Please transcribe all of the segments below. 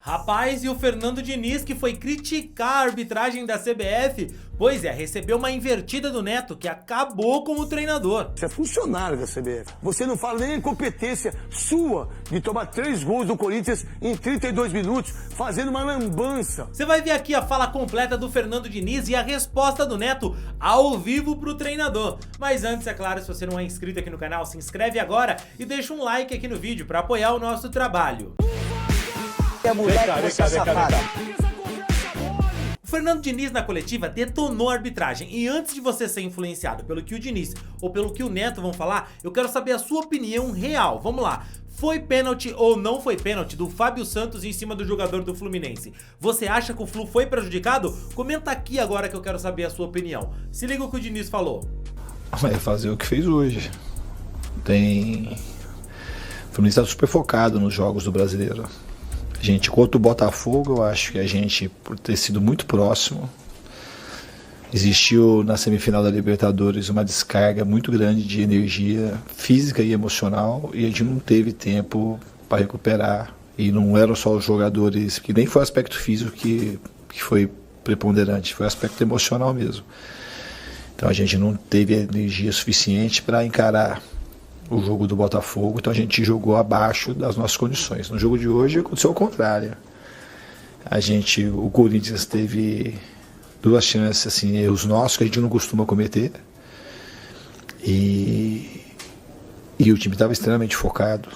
Rapaz, e o Fernando Diniz, que foi criticar a arbitragem da CBF, pois é, recebeu uma invertida do Neto, que acabou como treinador. Você é funcionário da CBF. Você não fala nem a incompetência sua de tomar 3 gols do Corinthians em 32 minutos, fazendo uma lambança. Você vai ver aqui a fala completa do Fernando Diniz e a resposta do Neto ao vivo pro treinador. Mas antes, é claro, se você não é inscrito aqui no canal, se inscreve agora e deixa um like aqui no vídeo para apoiar o nosso trabalho. O Fernando Diniz na coletiva detonou a arbitragem, e antes de você ser influenciado pelo que o Diniz ou pelo que o Neto vão falar, eu quero saber a sua opinião real. Vamos lá, foi pênalti ou não foi pênalti do Fábio Santos em cima do jogador do Fluminense? Você acha que o Flu foi prejudicado? Comenta aqui agora que eu quero saber a sua opinião. Se liga o que o Diniz falou. É fazer o que fez hoje. O Fluminense está super focado nos jogos do Brasileiro. A gente, contra o Botafogo, eu acho que a gente, por ter sido muito próximo, existiu na semifinal da Libertadores uma descarga muito grande de energia física e emocional, e a gente não teve tempo para recuperar. E não eram só os jogadores, que nem foi o aspecto físico que foi preponderante, foi o aspecto emocional mesmo. Então a gente não teve energia suficiente para encarar o jogo do Botafogo, então a gente jogou abaixo das nossas condições. No jogo de hoje aconteceu o contrário. O Corinthians teve 2 chances, assim, erros nossos que a gente não costuma cometer, e o time estava extremamente focado.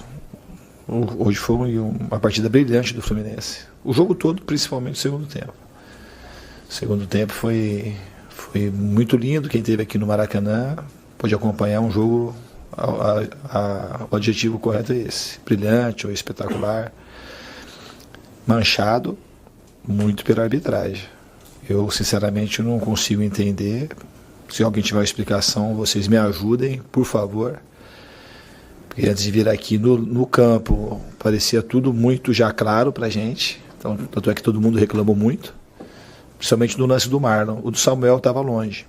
Hoje foi uma partida brilhante do Fluminense. O jogo todo, principalmente o segundo tempo. O segundo tempo foi muito lindo. Quem esteve aqui no Maracanã pôde acompanhar um jogo. O adjetivo correto é esse: brilhante ou espetacular, manchado muito pela arbitragem. Eu sinceramente não consigo entender. Se alguém tiver uma explicação, vocês me ajudem, por favor, porque antes de vir aqui no campo parecia tudo muito já claro pra gente. Então, tanto é que todo mundo reclamou muito, principalmente do lance do Marlon. O do Samuel estava longe,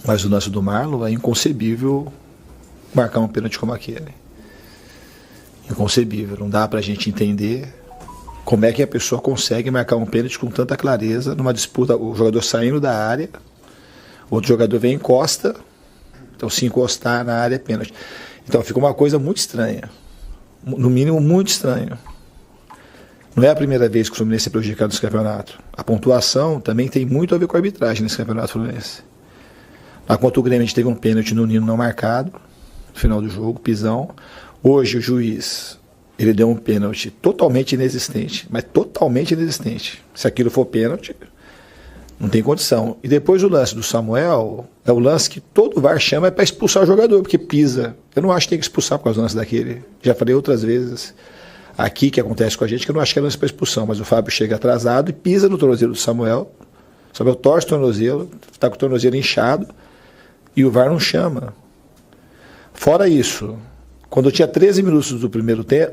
mas o lance do Marlon é inconcebível marcar um pênalti como aquele. Inconcebível. Não dá pra gente entender como é que a pessoa consegue marcar um pênalti com tanta clareza numa disputa, o jogador saindo da área, o outro jogador vem e encosta, então se encostar na área é pênalti. Então fica uma coisa muito estranha, no mínimo muito estranho. Não é a primeira vez que o Fluminense é prejudicado nesse campeonato. A pontuação também tem muito a ver com a arbitragem nesse campeonato Fluminense. Lá contra o Grêmio a gente teve um pênalti no Nino não marcado no final do jogo, pisão. Hoje o juiz, ele deu um pênalti totalmente inexistente, mas totalmente inexistente. Se aquilo for pênalti, não tem condição. E depois o lance do Samuel, é o lance que todo VAR chama para expulsar o jogador, porque pisa. Eu não acho que tem que expulsar por causa do lance daquele. Já falei outras vezes aqui que acontece com a gente, que eu não acho que é lance para expulsão, mas o Fábio chega atrasado e pisa no tornozelo do Samuel. O Samuel torce o tornozelo, está com o tornozelo inchado, e o VAR não chama. Fora isso, quando eu tinha 13 minutos do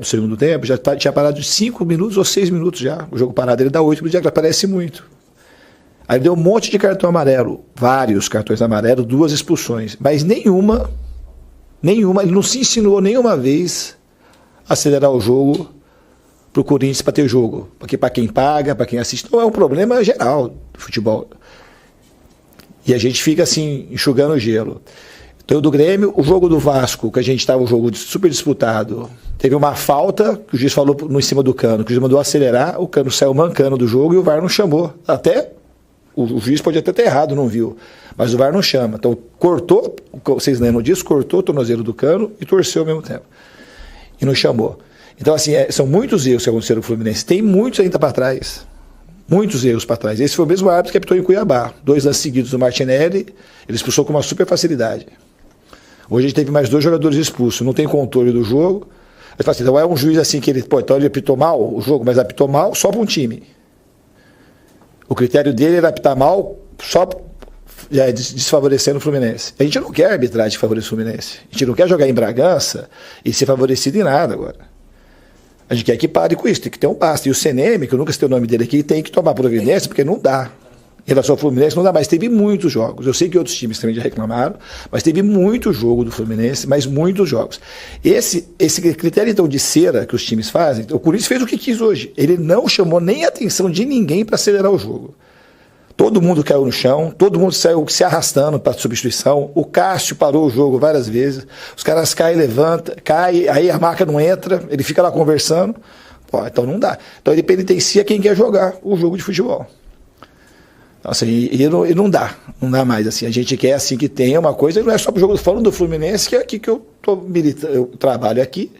segundo tempo, já tinha parado de 5 minutos ou 6 minutos já. O jogo parado ele dá 8 minutos, já parece muito. Aí deu um monte de cartão amarelo, vários cartões amarelos, 2 expulsões, mas nenhuma, ele não se insinuou nenhuma vez a acelerar o jogo para o Corinthians para ter jogo. Porque para quem paga, para quem assiste, não é um problema geral do futebol. E a gente fica assim, enxugando o gelo. Então, do Grêmio, o jogo do Vasco, que a gente estava um jogo super disputado, teve uma falta, que o juiz falou em cima do Cano, que o juiz mandou acelerar, o Cano saiu mancando do jogo e o VAR não chamou. Até o juiz pode até ter errado, não viu, mas o VAR não chama. Então, cortou, vocês lembram disso, cortou o tornozelo do Cano e torceu ao mesmo tempo. E não chamou. Então, assim, são muitos erros que aconteceram no Fluminense. Tem muitos ainda para trás. Muitos erros para trás. Esse foi o mesmo árbitro que apitou em Cuiabá. 2 lances seguidos do Martinelli, ele expulsou com uma super facilidade. Hoje a gente teve mais 2 jogadores expulsos, não tem controle do jogo. Aí fala assim, então é um juiz assim que então ele apitou mal o jogo, mas apitou mal só para um time. O critério dele era apitar mal só desfavorecendo o Fluminense. A gente não quer arbitragem que favoreça o Fluminense. A gente não quer jogar em Bragança e ser favorecido em nada agora. A gente quer que pare com isso, tem que ter um basta. E o CNM, que eu nunca citei o nome dele aqui, tem que tomar providência, porque não dá. Em relação ao Fluminense, não dá mais. Teve muitos jogos. Eu sei que outros times também já reclamaram, mas teve muito jogo do Fluminense, mas muitos jogos. Esse critério, então, de cera que os times fazem, o Corinthians fez o que quis hoje. Ele não chamou nem a atenção de ninguém para acelerar o jogo. Todo mundo caiu no chão, todo mundo saiu se arrastando para substituição. O Cássio parou o jogo várias vezes. Os caras caem, levantam, caem, aí a marca não entra, ele fica lá conversando. Pô, então não dá. Então ele penitencia quem quer jogar o jogo de futebol. Assim, e não dá mais, assim, a gente quer assim que tenha uma coisa, e não é só pro jogo, falando do Fluminense, que é aqui que eu trabalho aqui,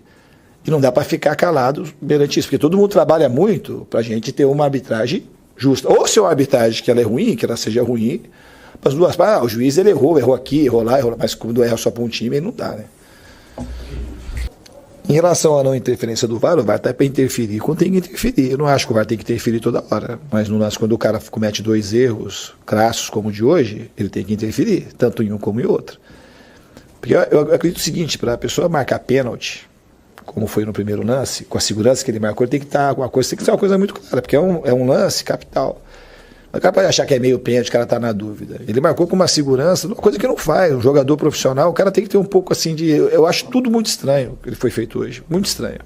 e não dá para ficar calado perante isso, porque todo mundo trabalha muito pra gente ter uma arbitragem justa, ou se é uma arbitragem que ela é ruim, que ela seja ruim, para as duas, o juiz ele errou aqui, errou lá, mas quando erra só para um time, não dá, né? Em relação à não interferência do VAR, o VAR está para interferir quando tem que interferir. Eu não acho que o VAR tem que interferir toda hora, mas no lance, quando o cara comete 2 erros crassos como o de hoje, ele tem que interferir, tanto em um como em outro. Porque eu acredito o seguinte, para a pessoa marcar pênalti, como foi no primeiro lance, com a segurança que ele marcou, ele tem que estar alguma coisa, tem que ser uma coisa muito clara, porque é um lance capital. O cara pode achar que é meio pênalti, o cara está na dúvida. Ele marcou com uma segurança, uma coisa que não faz. Um jogador profissional, o cara tem que ter um pouco assim de... Eu acho tudo muito estranho que ele foi feito hoje. Muito estranho.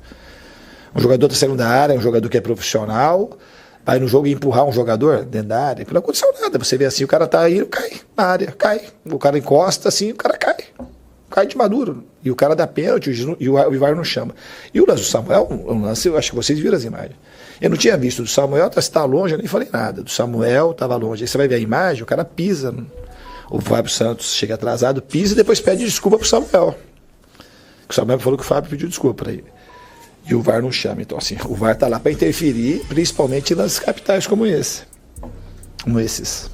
Um jogador está saindo da área, um jogador que é profissional, vai no jogo e empurrar um jogador dentro da área. Não aconteceu nada. Você vê assim, o cara está aí, cai na área, cai. O cara encosta assim, o cara cai. Cai de maduro. E o cara dá pênalti e o VAR não chama. E o lance do Samuel, um lance, eu acho que vocês viram as imagens. Eu não tinha visto do Samuel, está longe, eu nem falei nada. Do Samuel estava longe. Aí você vai ver a imagem, o cara pisa. O Fábio Santos chega atrasado, pisa e depois pede desculpa pro Samuel. O Samuel falou que o Fábio pediu desculpa para ele. E o VAR não chama. Então, assim, o VAR está lá para interferir, principalmente em lances capitais como esse. Como esses.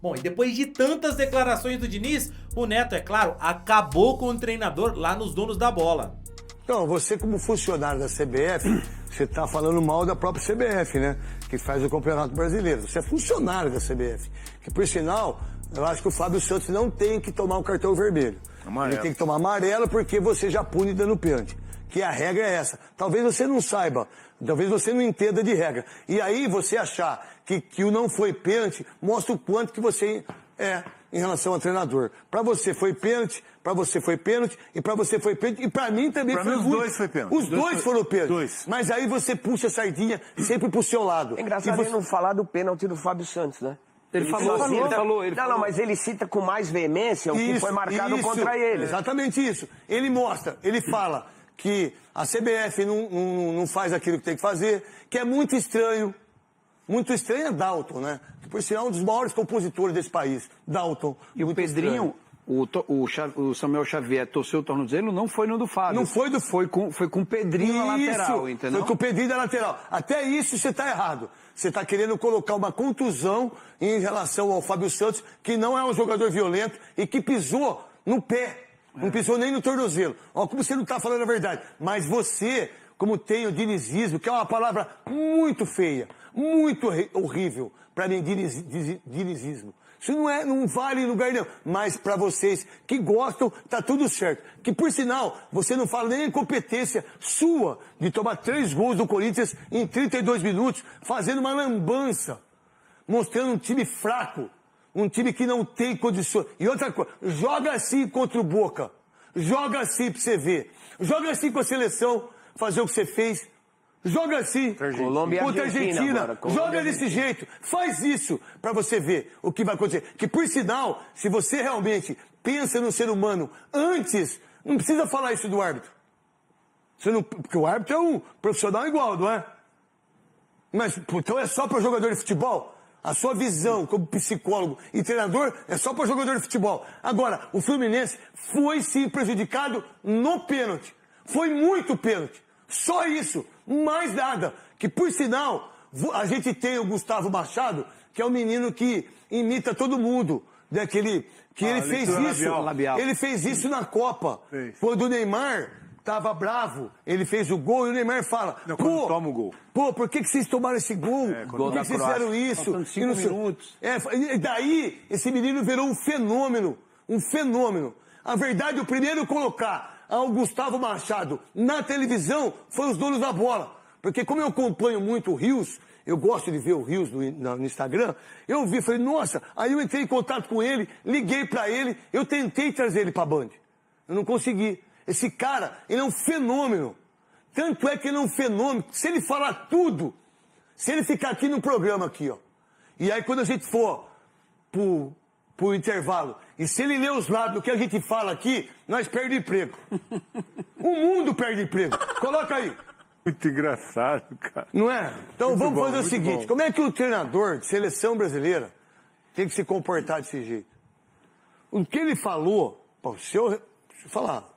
Bom, e depois de tantas declarações do Diniz, o Neto, é claro, acabou com o treinador lá nos donos da bola. Então, você como funcionário da CBF, você está falando mal da própria CBF, né? Que faz o Campeonato Brasileiro. Você é funcionário da CBF. Que, por sinal, eu acho que o Fábio Santos não tem que tomar um cartão vermelho. Amarelo. Ele tem que tomar amarelo porque você já pune dando pênalti. Que a regra é essa. Talvez você não saiba, talvez você não entenda de regra. E aí você achar que o não foi pênalti, mostra o quanto que você é em relação ao treinador. Pra você foi pênalti, pra você foi pênalti, e pra você foi pênalti, e pra mim também foi. Os dois foi pênalti. Os dois foram pênalti. Mas aí você puxa a sardinha sempre pro seu lado. É engraçado ele não falar do pênalti do Fábio Santos, né? Ele falou. Não, mas ele cita com mais veemência o que foi marcado contra ele. Exatamente isso. Ele mostra, ele fala que a CBF não faz aquilo que tem que fazer, que é muito estranho. Muito estranho é Dalton, né? Que por sinal é um dos maiores compositores desse país. Dalton. E o Pedrinho, o Samuel Xavier torceu o tornozelo, não foi no do Fábio. Não foi do... Foi com o Pedrinho na lateral, entendeu? Foi com o Pedrinho na lateral. Até isso você está errado. Você está querendo colocar uma contusão em relação ao Fábio Santos, que não é um jogador violento e que pisou no pé. Não pisou nem no tornozelo. Ó, como você não está falando a verdade. Mas você, como tem o dinizismo, que é uma palavra muito feia, muito horrível, para mim, dinizismo. Isso não vale em lugar nenhum. Mas para vocês que gostam, tá tudo certo. Que, por sinal, você não fala nem a incompetência sua de tomar 3 gols do Corinthians em 32 minutos, fazendo uma lambança, mostrando um time fraco, um time que não tem condições. E outra coisa, joga assim contra o Boca. Joga assim pra você ver. Joga assim com a seleção, fazer o que você fez. Joga assim Colômbia contra a Argentina. Agora, Joga desse jeito. Faz isso pra você ver o que vai acontecer. Que, por sinal, se você realmente pensa no ser humano antes, não precisa falar isso do árbitro. Porque o árbitro é um profissional igual, não é? Mas, então é só para jogador de futebol? A sua visão como psicólogo e treinador é só para jogador de futebol. Agora, o Fluminense foi sim prejudicado no pênalti. Foi muito pênalti. Só isso. Mais nada. Que, por sinal, a gente tem o Gustavo Machado, que é um menino que imita todo mundo. Né? Que ele fez isso. Labial. Ele fez isso na Copa. Quando o Neymar tava bravo, ele fez o gol e o Neymar fala... Não, quando toma o gol. Pô, por que vocês tomaram esse gol? Por que vocês fizeram isso? Faltando 5 minutos. E daí, esse menino virou um fenômeno. Um fenômeno. A verdade, o primeiro a colocar o Gustavo Machado na televisão foi os donos da bola. Porque como eu acompanho muito o Rios, eu gosto de ver o Rios no Instagram, eu vi, falei, nossa, aí eu entrei em contato com ele, liguei pra ele, eu tentei trazer ele pra Band. Eu não consegui. Esse cara, ele é um fenômeno. Tanto é que ele é um fenômeno, se ele falar tudo, se ele ficar aqui no programa aqui, ó, e aí quando a gente for pro intervalo, e se ele ler os lados do que a gente fala aqui, nós perdemos emprego. O mundo perde emprego. Coloca aí. Muito engraçado, cara. Não é? Então Muito vamos bom, fazer o muito seguinte, bom. como é que o treinador de seleção brasileira tem que se comportar desse jeito? O que ele falou, pô, se eu falar,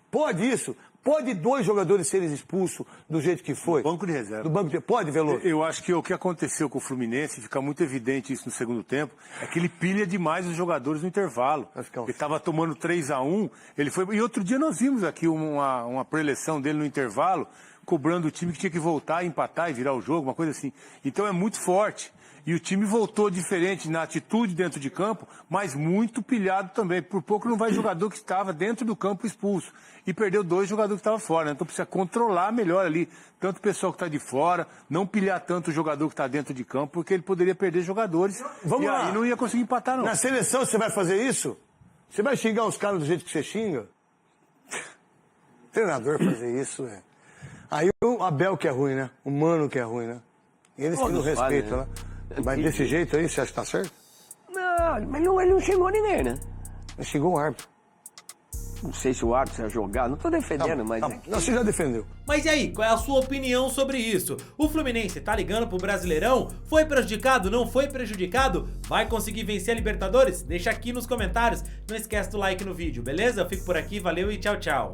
pode isso, pode 2 jogadores serem expulsos do jeito que foi? Banco de reserva. Do banco de... Pode, Veloso? Eu acho que o que aconteceu com o Fluminense, fica muito evidente isso no segundo tempo, é que ele pilha demais os jogadores no intervalo. Ele estava tomando 3-1, ele foi... E outro dia nós vimos aqui uma preleção dele no intervalo, cobrando o time que tinha que voltar, empatar e virar o jogo, uma coisa assim. Então é muito forte. E o time voltou diferente na atitude dentro de campo, mas muito pilhado também. Por pouco não vai jogador que estava dentro do campo expulso. E perdeu 2 jogadores que estavam fora, né? Então precisa controlar melhor ali. Tanto o pessoal que está de fora, não pilhar tanto o jogador que está dentro de campo, porque ele poderia perder jogadores. Vamos e lá. aí não ia conseguir empatar, não. Na seleção você vai fazer isso? Você vai xingar os caras do jeito que você xinga? Treinador fazer isso, é. Aí o Abel que é ruim, né? O Mano que é ruim, né? Eles que não respeitam, né? Mas desse jeito aí, você acha que tá certo? Não, mas ele não xingou ninguém, né? Ele xingou um árbitro. Não sei se o árbitro ia jogar, não tô defendendo, mas... Não, você já defendeu. Mas e aí, qual é a sua opinião sobre isso? O Fluminense tá ligando pro Brasileirão? Foi prejudicado? Não foi prejudicado? Vai conseguir vencer a Libertadores? Deixa aqui nos comentários. Não esquece do like no vídeo, beleza? Eu fico por aqui, valeu e tchau, tchau.